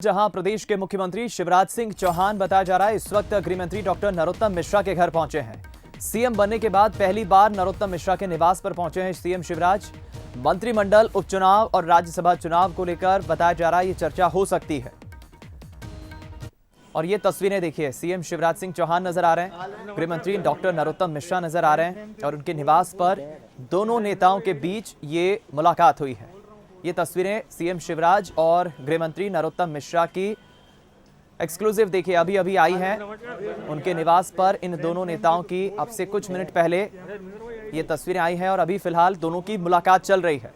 जहां प्रदेश के मुख्यमंत्री शिवराज सिंह चौहान बताया जा रहा है इस वक्त गृह मंत्री डॉक्टर नरोत्तम मिश्रा के घर पहुंचे हैं। सीएम बनने के बाद पहली बार नरोत्तम मिश्रा के निवास पर पहुंचे हैं सीएम शिवराज। मंत्रिमंडल उपचुनाव और राज्यसभा चुनाव को लेकर बताया जा रहा है ये चर्चा हो सकती है। और ये तस्वीरें देखिए, सीएम शिवराज सिंह चौहान नजर आ रहे हैं, गृह मंत्री डॉक्टर नरोत्तम मिश्रा नजर आ रहे हैं और उनके निवास पर दोनों नेताओं के बीच ये मुलाकात हुई है। ये तस्वीरें सीएम शिवराज और गृह मंत्री नरोत्तम मिश्रा की एक्सक्लूसिव देखिए अभी अभी आई हैं। उनके निवास पर इन दोनों नेताओं की अब से कुछ मिनट पहले ये तस्वीरें आई हैं और अभी फिलहाल दोनों की मुलाकात चल रही है।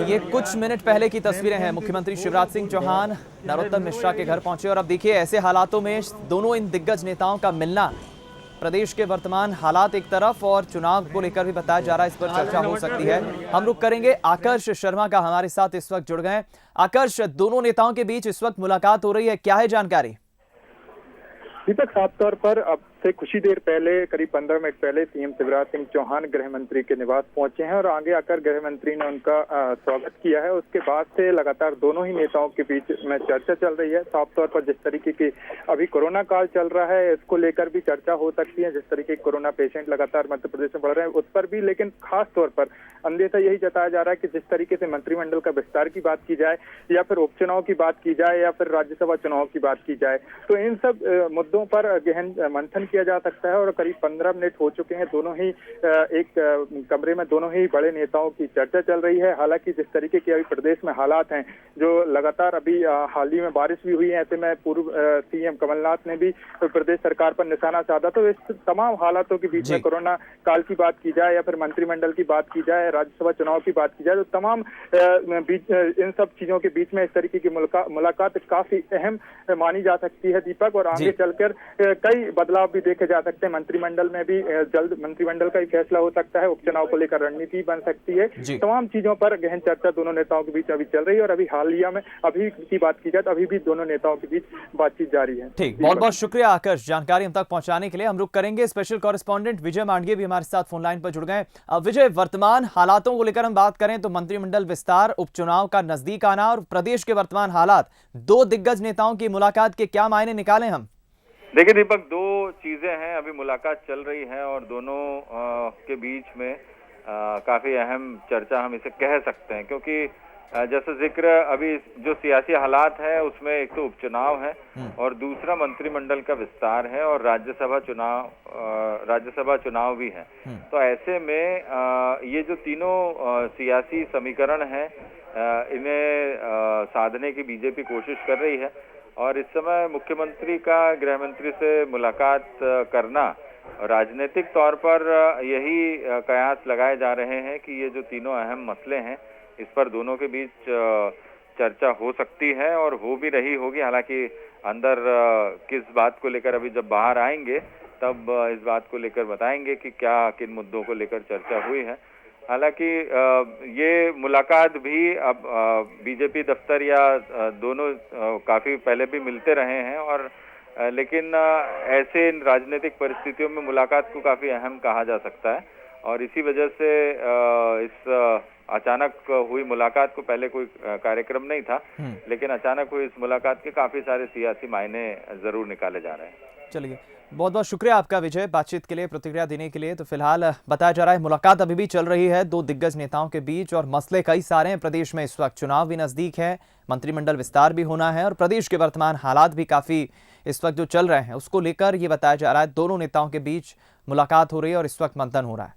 ये कुछ मिनट पहले की तस्वीरें हैं। मुख्यमंत्री शिवराज सिंह चौहान नरोत्तम मिश्रा के घर पहुंचे और अब देखिए ऐसे हालातों में दोनों इन दिग्गज नेताओं का मिलना, प्रदेश के वर्तमान हालात एक तरफ और चुनाव को लेकर भी बताया जा रहा है, इस पर चर्चा हो सकती है। हम रुक करेंगे, आकर्ष शर्मा का हमारे साथ इस वक्त जुड़ गए। आकर्ष, दोनों नेताओं के बीच इस वक्त मुलाकात हो रही है, क्या है जानकारी? दीपक, साफ तौर पर अब से कुछ ही देर पहले, करीब 15 मिनट पहले सीएम शिवराज सिंह चौहान गृह मंत्री के निवास पहुंचे हैं और आगे आकर गृह मंत्री ने उनका स्वागत किया है। उसके बाद से लगातार दोनों ही नेताओं के बीच में चर्चा चल रही है। साफ तौर पर जिस तरीके की अभी कोरोना काल चल रहा है, इसको लेकर भी चर्चा हो सकती है। जिस तरीके के कोरोना पेशेंट लगातार मध्य प्रदेश में बढ़ रहे हैं उस पर भी, लेकिन खास तौर पर अंदेशा यही जताया जा रहा है कि जिस तरीके से मंत्रिमंडल का विस्तार की बात की जाए या फिर उपचुनाव की बात की जाए या फिर राज्यसभा चुनाव की बात की जाए, तो इन सब मुद्दों पर गहन मंथन किया जा सकता है। और करीब 15 मिनट हो चुके हैं, दोनों ही एक कमरे में दोनों ही बड़े नेताओं की चर्चा चल रही है। हालांकि जिस तरीके के अभी प्रदेश में हालात हैं, जो लगातार अभी हाल ही में बारिश भी हुई है, ऐसे में पूर्व सीएम कमलनाथ ने भी प्रदेश सरकार पर निशाना साधा। तो इस तमाम हालातों के बीच में कोरोना काल की बात की जाए या फिर मंत्रिमंडल की बात की जाए, राज्यसभा चुनाव की बात की जाए, तो तमाम इन सब चीजों के बीच में इस तरीके की मुलाकात काफी अहम मानी जा सकती है दीपक। और आगे चलकर कई बदलाव भी देखे जा सकते हैं। मंत्रिमंडल में भी जल्द मंत्रिमंडल का ही फैसला हो सकता है, उपचुनाव को लेकर रणनीति बन सकती है। तमाम चीजों पर गहन चर्चा दोनों नेताओं के बीच अभी चल रही है और अभी हालिया में अभी की बात की जाए तो अभी भी दोनों नेताओं के बीच बातचीत जारी है। ठीक, बहुत बहुत शुक्रिया आकर्ष, जानकारी हम तक पहुंचाने के लिए। हम रुक करेंगे, स्पेशल कॉरेस्पॉन्डेंट विजय मांडगे भी हमारे साथ फोन लाइन पर जुड़ गए। विजय, वर्तमान हालातों को लेकर हम बात करें तो मंत्रिमंडल विस्तार, उपचुनाव का नजदीक आना और प्रदेश के वर्तमान हालात, दो दिग्गज नेताओं की मुलाकात के क्या मायने निकालें हम? देखिए दीपक, दो चीजें हैं, अभी मुलाकात चल रही है और दोनों के बीच में काफी अहम चर्चा हम इसे कह सकते हैं, क्योंकि जैसे जिक्र अभी जो सियासी हालात है उसमें एक तो उपचुनाव है और दूसरा मंत्रिमंडल का विस्तार है और राज्यसभा चुनाव भी है। तो ऐसे में ये जो तीनों सियासी समीकरण है, इन्हें साधने की बीजेपी कोशिश कर रही है। और इस समय मुख्यमंत्री का गृह मंत्री से मुलाकात करना, राजनीतिक तौर पर यही कयास लगाए जा रहे हैं कि ये जो तीनों अहम मसले हैं इस पर दोनों के बीच चर्चा हो सकती है और हो भी रही होगी। हालांकि अंदर किस बात को लेकर अभी जब बाहर आएंगे तब इस बात को लेकर बताएंगे कि क्या किन मुद्दों को लेकर चर्चा हुई है। हालांकि ये मुलाकात भी अब बीजेपी दफ्तर या दोनों काफी पहले भी मिलते रहे हैं और लेकिन ऐसे राजनीतिक परिस्थितियों में मुलाकात को काफी अहम कहा जा सकता है और इसी वजह से इस अचानक हुई मुलाकात को, पहले कोई कार्यक्रम नहीं था लेकिन अचानक हुई इस मुलाकात के काफी सारे सियासी मायने जरूर निकाले जा रहे हैं। चलिए, बहुत बहुत शुक्रिया आपका विजय, बातचीत के लिए, प्रतिक्रिया देने के लिए। तो फिलहाल बताया जा रहा है मुलाकात अभी भी चल रही है दो दिग्गज नेताओं के बीच और मसले कई सारे हैं। प्रदेश में इस वक्त चुनाव भी नजदीक है, मंत्रिमंडल विस्तार भी होना है और प्रदेश के वर्तमान हालात भी काफी इस वक्त जो चल रहे हैं उसको लेकर ये बताया जा रहा है दोनों नेताओं के बीच मुलाकात हो रही है और इस वक्त मंथन हो रहा है।